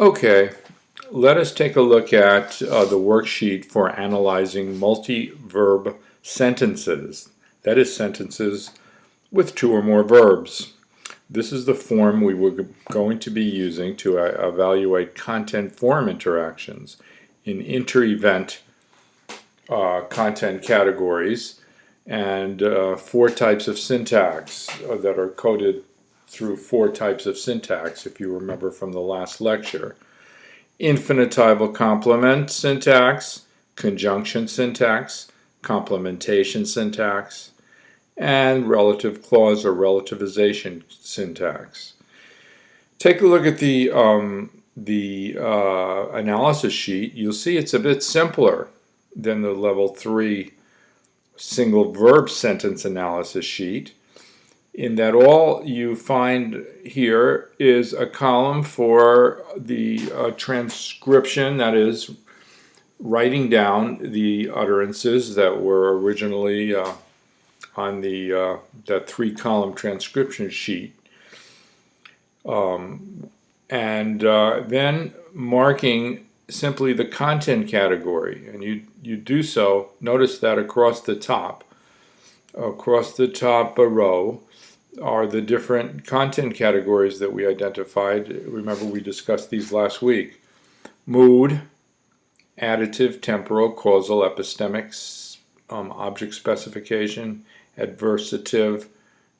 Okay, let us take a look at the worksheet for analyzing multi-verb sentences. That is, sentences with two or more verbs. This is the form we were going to be using to evaluate content-form interactions in inter-event content categories, and four types of syntax that are coded through four types of syntax, if you remember from the last lecture. Infinitival complement syntax, conjunction syntax, complementation syntax, and relative clause or relativization syntax. Take a look at the analysis sheet. You'll see it's a bit simpler than the level 3 single verb sentence analysis sheet, in that all you find here is a column for the transcription, that is, writing down the utterances that were originally on the that 3-column transcription sheet, and then marking simply the content category, and you do so. Notice that across the top row are the different content categories that we identified. Remember, we discussed these last week: mood, additive, temporal, causal, epistemic, object specification, adversative,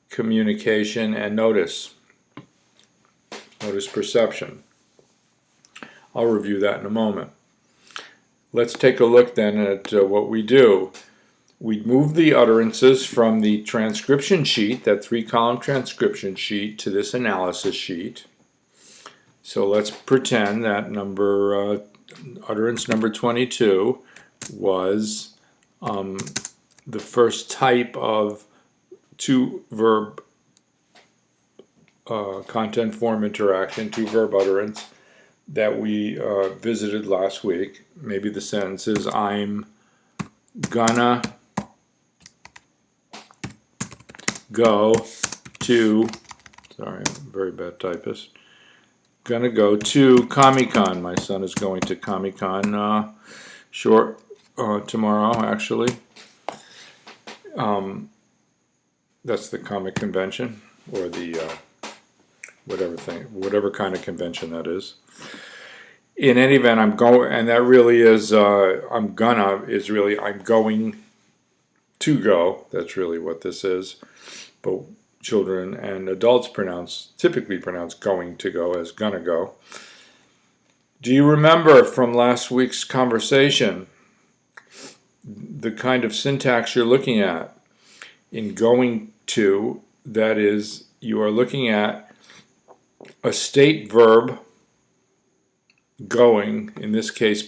communication, and notice perception. I'll review that in a moment. Let's take a look then at what we do. We move the utterances from the transcription sheet, that 3-column transcription sheet, to this analysis sheet. So let's pretend that utterance number 22 was the first type of two-verb content-form interaction, two-verb utterance, that we visited last week. Maybe the sentence is, I'm gonna go to, sorry, I'm a very bad typist, gonna go to Comic-Con. My son is going to Comic-Con tomorrow, actually. That's the comic convention, or the whatever kind of convention that is. In any event, I'm going, and that really is, I'm going to go. That's really what this is. But children and adults typically pronounce going to go as gonna go. Do you remember from last week's conversation the kind of syntax you're looking at in going to? That is, you are looking at a state verb going, in this case a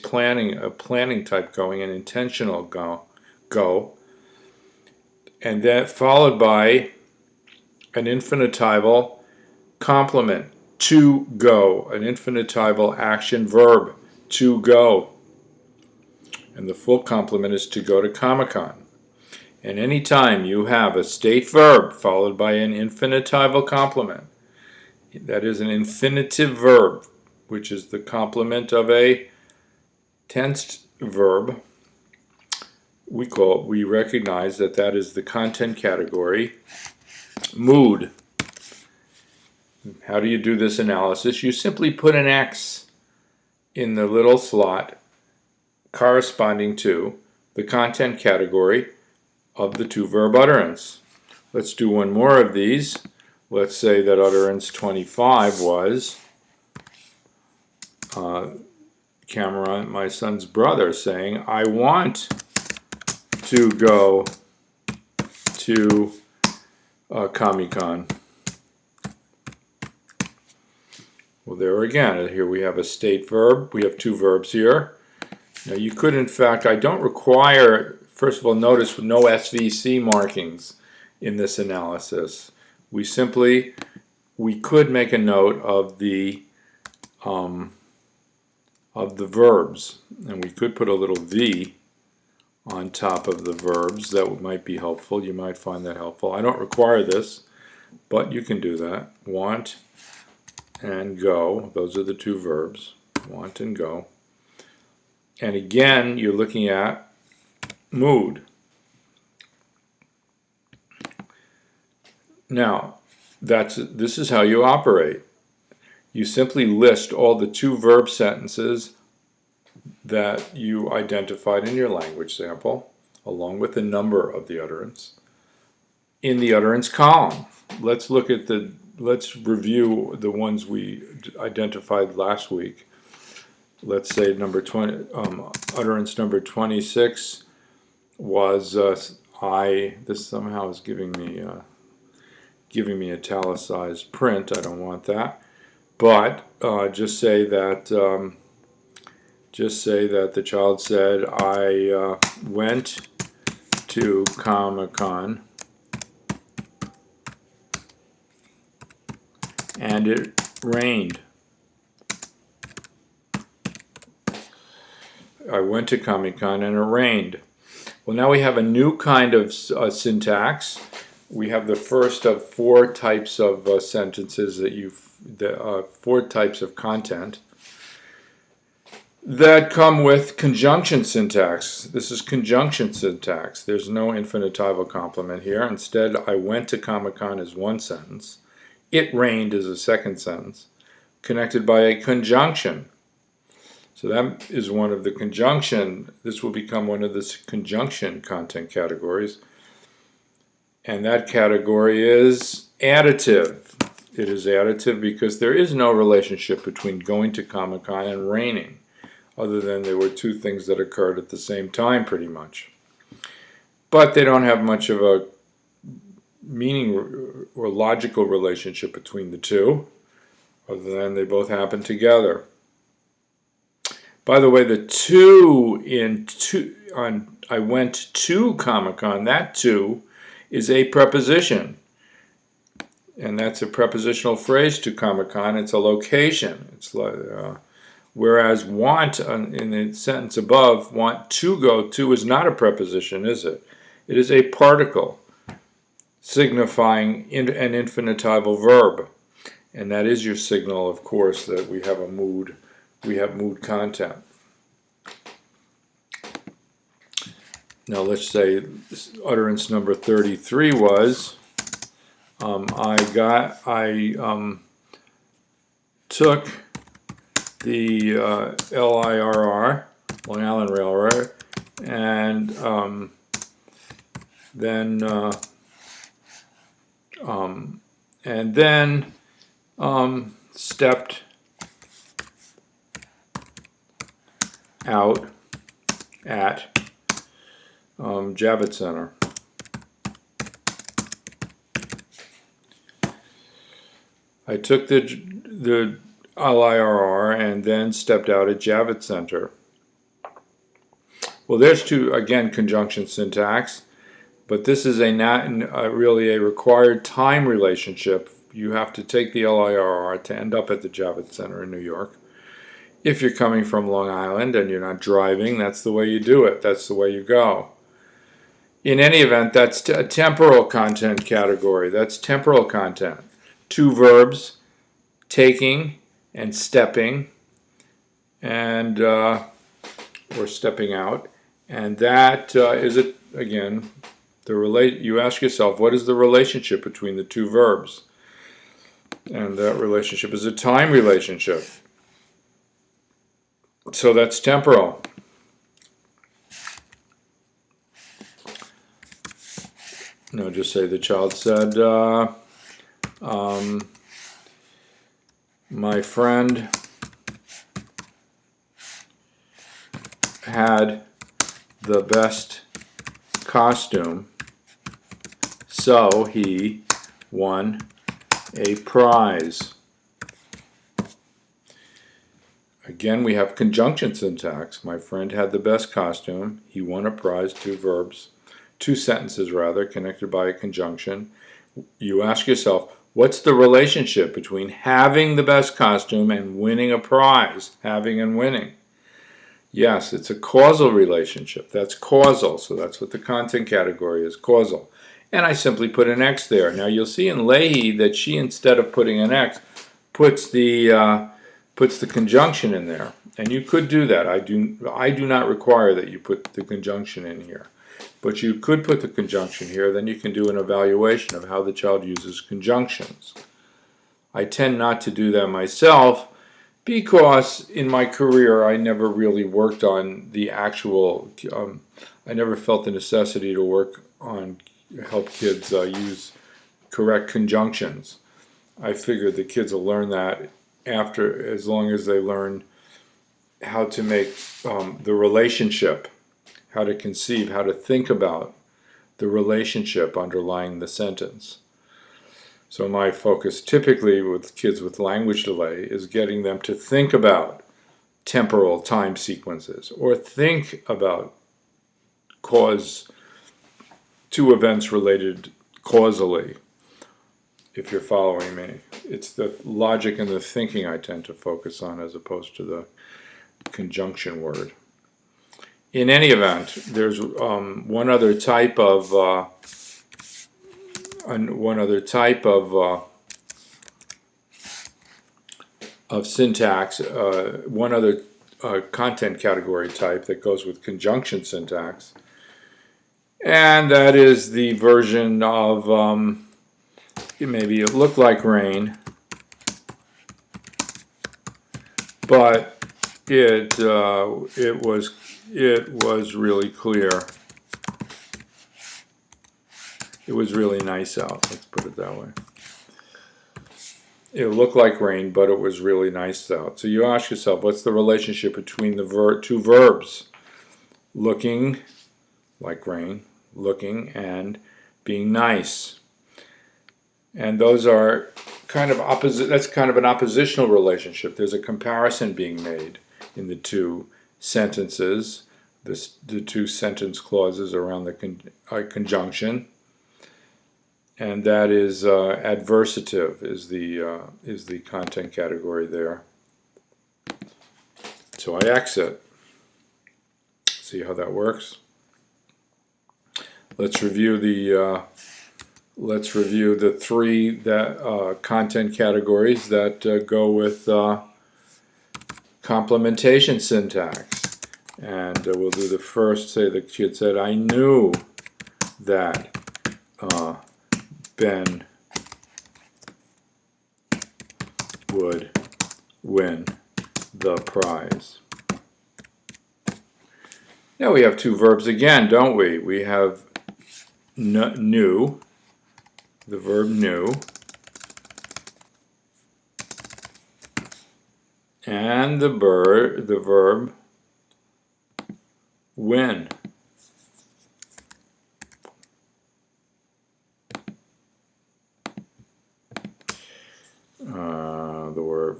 planning type going, an intentional go, and that followed by an infinitival complement, to go, an infinitival action verb, to go, and the full complement is to go to Comic-Con. And anytime you have a state verb followed by an infinitival complement, that is an infinitive verb, which is the complement of a tensed verb, we recognize that that is the content category, mood. How do you do this analysis? You simply put an X in the little slot corresponding to the content category of the two-verb utterance. Let's do one more of these. Let's say that utterance 25 was Cameron, my son's brother, saying, I want to go to Comic-Con. Well, there again, here we have a state verb. We have two verbs here. Now you could, in fact, I don't require, first of all, notice no SVC markings in this analysis. We could make a note of the verbs, and we could put a little V on top of the verbs. That might be helpful. You might find that helpful. I don't require this, but you can do that. Want and go, those are the two verbs. want and go. And again, you're looking at mood. Now, this is how you operate. You simply list all the two-verb sentences that you identified in your language sample, along with the number of the utterance, in the utterance column. Let's review the ones we identified last week. Let's say number 20, utterance number 26 was I. This somehow is giving me italicized print. I don't want that. But just say that the child said, I went to Comic-Con and it rained. I went to Comic-Con and it rained. Well, now we have a new kind of syntax. We have the first of four types of sentences four types of content that come with conjunction syntax. This is conjunction syntax. There's no infinitival complement here. Instead, I went to Comic-Con is one sentence. It rained is a second sentence, connected by a conjunction. So that is one of the conjunction. This will become one of the conjunction content categories. And that category is additive. It is additive because there is no relationship between going to Comic-Con and raining, other than there were two things that occurred at the same time pretty much. But they don't have much of a meaning or logical relationship between the two, other than they both happen together. By the way, the I went to Comic-Con, that to is a preposition. And that's a prepositional phrase to Comic-Con. It's a location. It's like, whereas want in the sentence above, want to go to is not a preposition, is it? It is a particle signifying an infinitival verb. And that is your signal, of course, that we have a mood. We have mood content. Now let's say utterance number 33 was I took the LIRR, Long Island Railroad, and then stepped out at Javits Center. I took the LIRR and then stepped out at Javits Center. Well, there's again, conjunction syntax, but this is really a required time relationship. You have to take the LIRR to end up at the Javits Center in New York. If you're coming from Long Island and you're not driving, that's the way you do it. That's the way you go. In any event, that's a temporal content category. That's temporal content. Two verbs, taking and stepping, and or stepping out, and that is it again. You ask yourself, what is the relationship between the two verbs? And that relationship is a time relationship. So that's temporal. No, just say the child said, my friend had the best costume, so he won a prize. Again, we have conjunction syntax. My friend had the best costume. He won a prize. Two verbs, two sentences rather, connected by a conjunction. You ask yourself, what's the relationship between having the best costume and winning a prize? Having and winning. Yes, it's a causal relationship. That's causal. So that's what the content category is, causal. And I simply put an X there. Now you'll see in Leahy that she, instead of putting an X, puts the puts the conjunction in there. And you could do that. I do not require that you put the conjunction in here. But you could put the conjunction here, then you can do an evaluation of how the child uses conjunctions. I tend not to do that myself because in my career I never really worked on the actual, I never felt the necessity to work on, help kids use correct conjunctions. I figured the kids will learn that after, as long as they learn how to make the relationship, how to conceive, how to think about the relationship underlying the sentence. So my focus typically with kids with language delay is getting them to think about temporal time sequences or think about cause, two events related causally, if you're following me. It's the logic and the thinking I tend to focus on as opposed to the conjunction word. In any event, there's one other type of syntax, one other content category type that goes with conjunction syntax, and that is the version of maybe it looked like rain, but it was really clear. It was really nice out, let's put it that way. It looked like rain, but it was really nice out. So you ask yourself, what's the relationship between the two verbs? Looking like rain, looking, and being nice. And those are kind of opposite, that's kind of an oppositional relationship. There's a comparison being made in the two sentences, the two sentence clauses around the conjunction, and that is adversative is the content category there. So I exit. See how that works. Let's review the three content categories that go with complementation syntax. And we'll do the first. Say the kid said, I knew that Ben would win the prize. Now we have two verbs again, don't we? We have knew, the verb knew, and the verb win.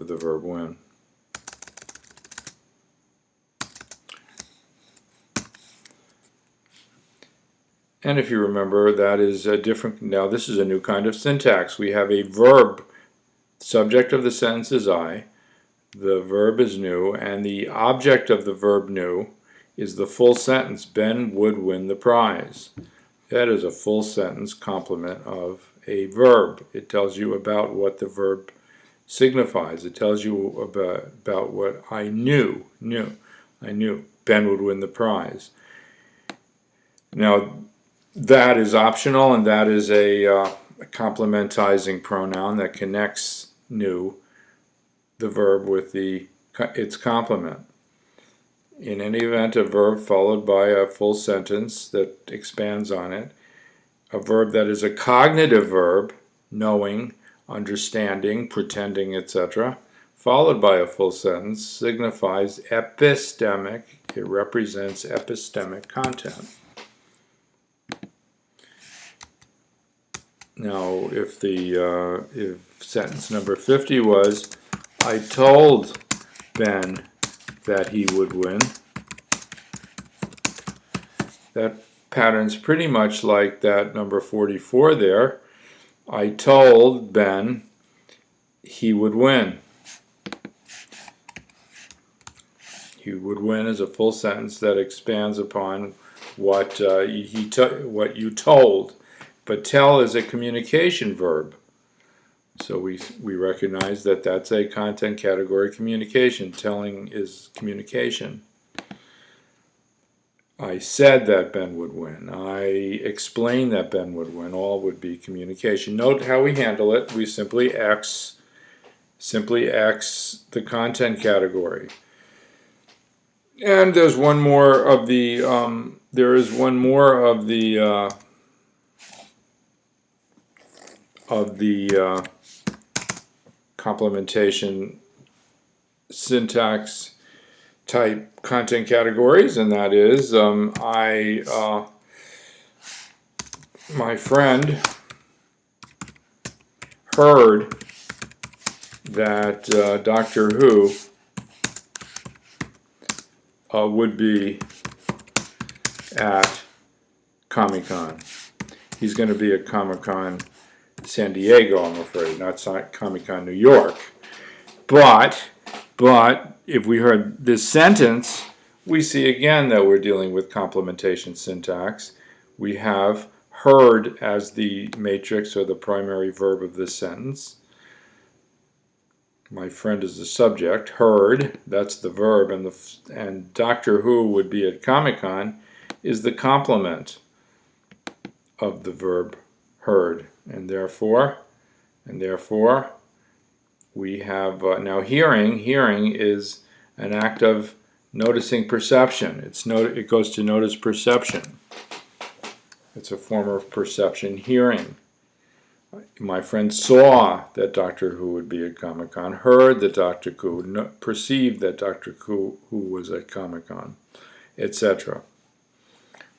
The verb win. And if you remember, that is a different, now this is a new kind of syntax. We have a verb, subject of the sentence is I, the verb is knew, and the object of the verb knew is the full sentence, Ben would win the prize. That is a full sentence complement of a verb. It tells you about what the verb signifies. It tells you about what I knew. I knew Ben would win the prize. Now, that is optional, and that is a complementizing pronoun that connects knew, the verb, with its complement. In any event, a verb followed by a full sentence that expands on it, a verb that is a cognitive verb, knowing, understanding, pretending, etc., followed by a full sentence, signifies epistemic. It represents epistemic content. Now, if sentence number 50 was, I told Ben that he would win, that pattern's pretty much like that number 44 there. I told Ben he would win. He would win is a full sentence that expands upon what you told. But tell is a communication verb. So we recognize that that's a content category communication. Telling is communication. I said that Ben would win. I explained that Ben would win. All would be communication. Note how we handle it. We simply X the content category. And there's one more of the complementation syntax type content categories, and that is my friend heard that Doctor Who would be at Comic-Con. He's going to be at Comic-Con San Diego, I'm afraid, not Comic-Con New York. But if we heard this sentence, we see again that we're dealing with complementation syntax. We have heard as the matrix or the primary verb of this sentence. My friend is the subject. Heard, that's the verb, and Doctor Who would be at Comic-Con is the complement of the verb heard, and therefore we have now hearing. Hearing is an act of noticing perception. It goes to notice perception. It's a form of perception, hearing. My friend saw that Doctor Who would be at Comic-Con, heard that Doctor Who, perceived that Doctor Who was at Comic-Con, etc.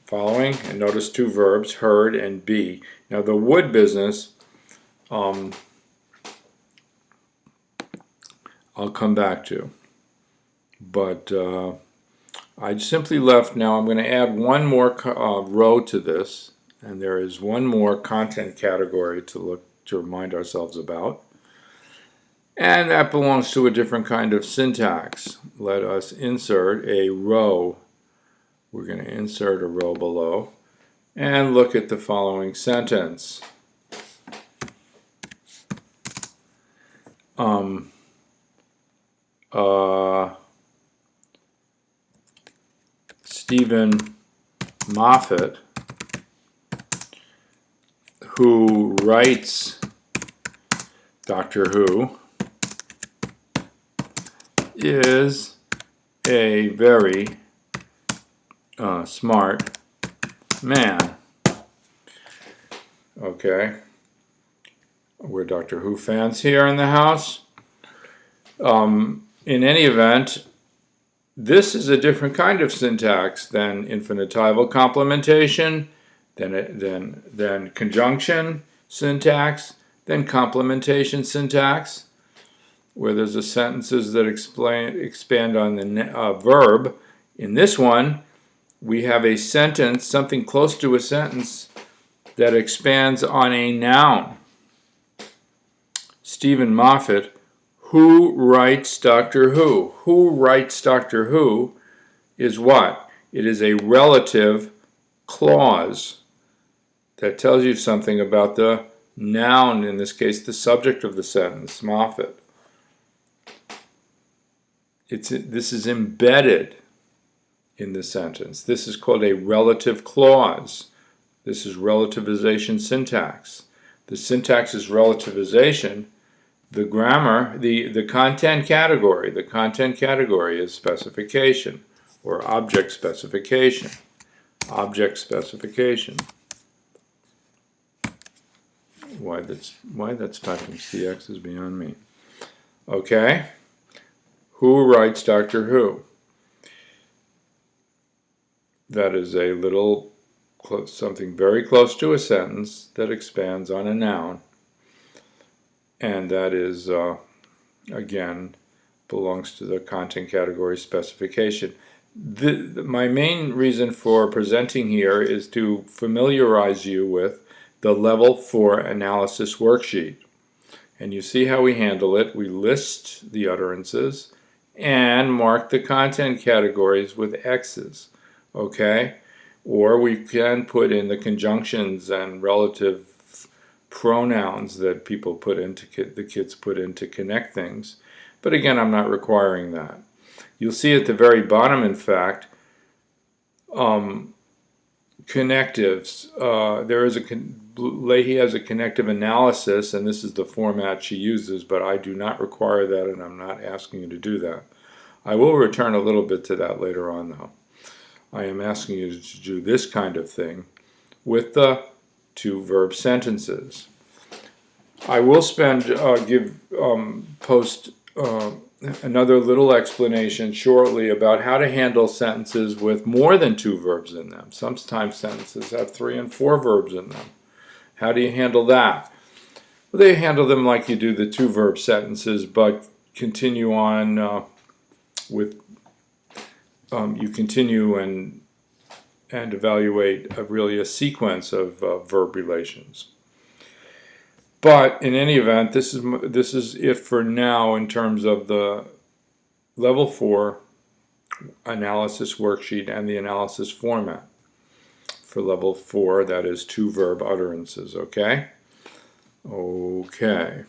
Following, and notice two verbs, heard and be. Now the would business, I'll come back to. But I simply left, now I'm going to add one more row to this, and there is one more content category to remind ourselves about. And that belongs to a different kind of syntax. Let us insert a row. We're going to insert a row below and look at the following sentence. Stephen Moffat, who writes Doctor Who, is a very smart man. Okay, we're Doctor Who fans here in the house. In any event, this is a different kind of syntax than infinitival complementation, than conjunction syntax, than complementation syntax, where there's sentences that expand on the verb. In this one, we have a sentence, something close to a sentence, that expands on a noun. Stephen Moffat, who writes Doctor Who? Who writes Doctor Who is what? It is a relative clause that tells you something about the noun, in this case the subject of the sentence, Moffat. This is embedded in the sentence. This is called a relative clause. This is relativization syntax. The syntax is relativization. The grammar, the content category is specification or object specification. Object specification. Why that's typing CX is beyond me. Okay. Who writes Doctor Who? That is a little, something very close to a sentence that expands on a noun. And that is, again, belongs to the content category specification. My main reason for presenting here is to familiarize you with the Level 4 Analysis Worksheet. And you see how we handle it. We list the utterances and mark the content categories with X's. Okay? Or we can put in the conjunctions and relative pronouns that people put into the kids put in to connect things. But again, I'm not requiring that. You'll see at the very bottom, in fact, connectives. Leahy has a connective analysis, and this is the format she uses, but I do not require that, and I'm not asking you to do that. I will return a little bit to that later on, though. I am asking you to do this kind of thing with the two verb sentences. I will post another little explanation shortly about how to handle sentences with more than two verbs in them. Sometimes sentences have 3 and 4 verbs in them. How do you handle that? Well, they handle them like you do the two verb sentences, but continue on you continue and evaluate really a sequence of verb relations. But in any event, this is it for now in terms of the Level 4 analysis worksheet and the analysis format. For Level 4, that is two verb utterances, okay? Okay.